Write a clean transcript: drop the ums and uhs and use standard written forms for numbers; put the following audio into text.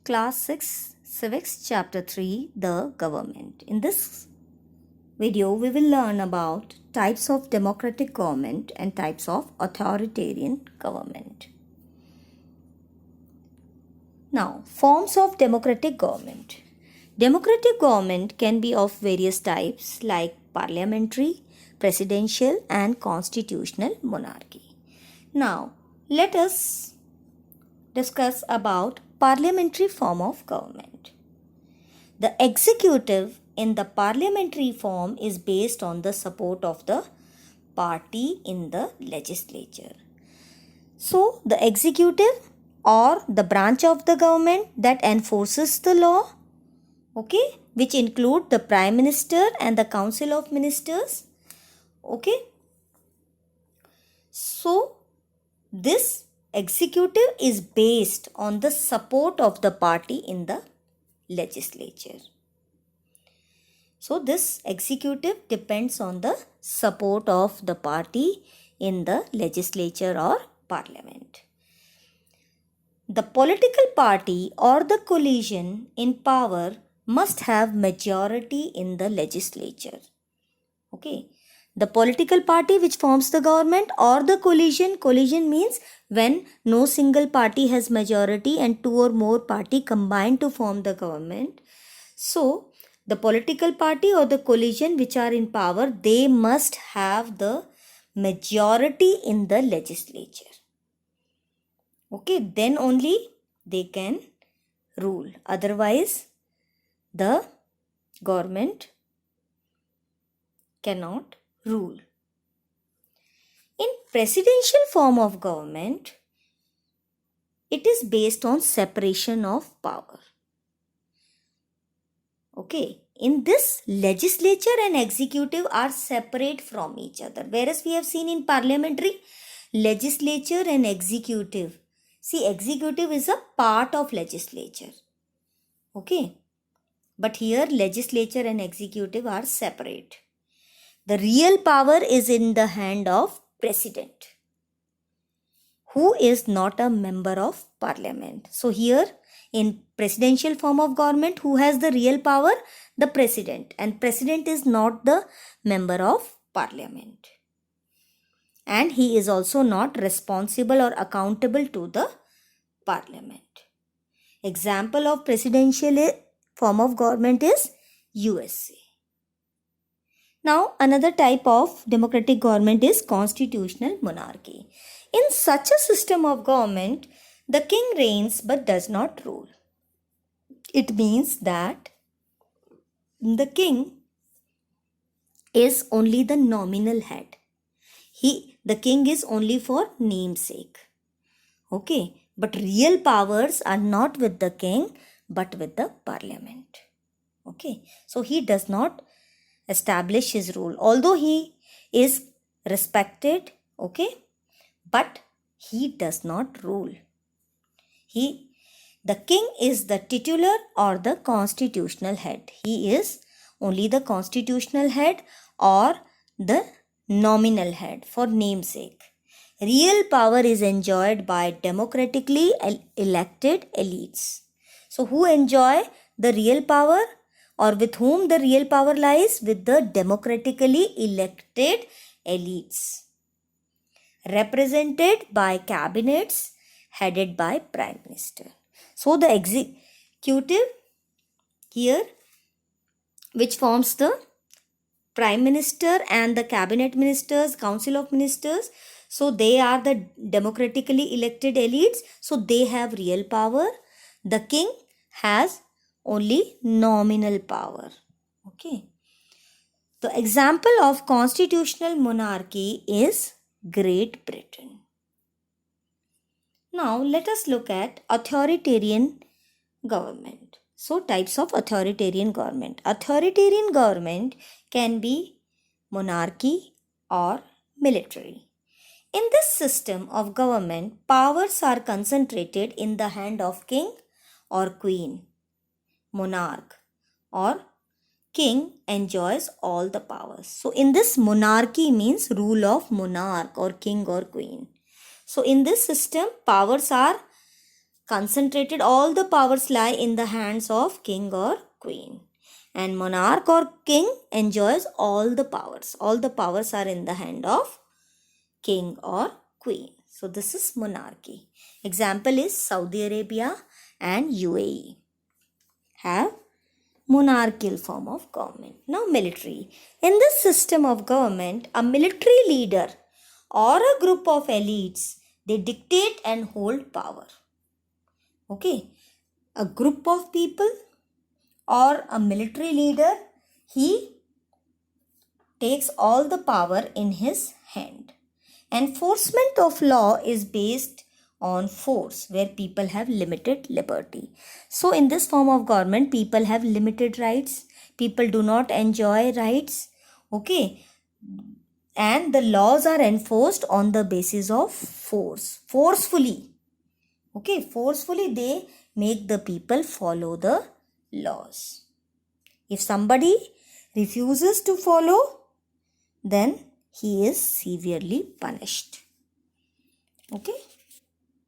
Class 6 Civics Chapter 3 The Government. In this video we will learn about types of democratic government and types of authoritarian government. Now, forms of democratic government. Democratic government can be of various types like parliamentary, presidential and constitutional monarchy. Now, let us discuss about parliamentary form of government. The executive in the parliamentary form is based on the support of the party in the legislature. So, the executive or the branch of the government that enforces the law, which include the Prime Minister and the Council of Ministers. So, this executive is based on the support of the party in the legislature. So, this executive depends on the support of the party in the legislature or parliament. The political party or the coalition in power must have majority in the legislature. The political party which forms the government or the coalition means when no single party has majority and two or more party combine to form the government. So, the political party or the coalition which are in power, they must have the majority in the legislature. Then only they can rule. Otherwise, the government cannot rule. In presidential form of government, it is based on separation of power. In this, legislature and executive are separate from each other. Whereas we have seen in parliamentary, legislature and executive. See, executive is a part of legislature. But here, legislature and executive are separate. The real power is in the hand of president, who is not a member of parliament. So here in presidential form of government, who has the real power? The president. And president is not the member of parliament. And he is also not responsible or accountable to the parliament. Example of presidential form of government is USA. Now, another type of democratic government is constitutional monarchy. In such a system of government, the king reigns but does not rule. It means that the king is only the nominal head. The king is only for namesake. But real powers are not with the king but with the parliament. So he does not establish his rule, although he is respected, but he does not rule. The king is the titular or the constitutional head. He is only the constitutional head or the nominal head for namesake. Real power is enjoyed by democratically elected elites. So who enjoy the real power? Or with whom the real power lies? With the democratically elected elites, represented by cabinets headed by Prime Minister. So the executive here, which forms the Prime Minister and the cabinet ministers, Council of Ministers, so they are the democratically elected elites, so they have real power. The king has only nominal power. The example of constitutional monarchy is Great Britain. Now let us look at authoritarian government. So types of authoritarian government. Authoritarian government can be monarchy or military. In this system of government, powers are concentrated in the hand of king or queen. Monarch or king enjoys all the powers. So in this, monarchy means rule of monarch or king or queen. So in this system, powers are concentrated, all the powers lie in the hands of king or queen. And monarch or king enjoys all the powers. All the powers are in the hand of king or queen. So this is monarchy. Example is Saudi Arabia and UAE have monarchical form of government. Now military. In this system of government, a military leader or a group of elites, they dictate and hold power. Okay. A group of people or a military leader, he takes all the power in his hand. Enforcement of law is based on force, where people have limited liberty. So in this form of government, people have limited rights. People do not enjoy rights. Okay. And the laws are enforced on the basis of force. Forcefully. Okay. Forcefully they make the people follow the laws. If somebody refuses to follow, then he is severely punished. Okay.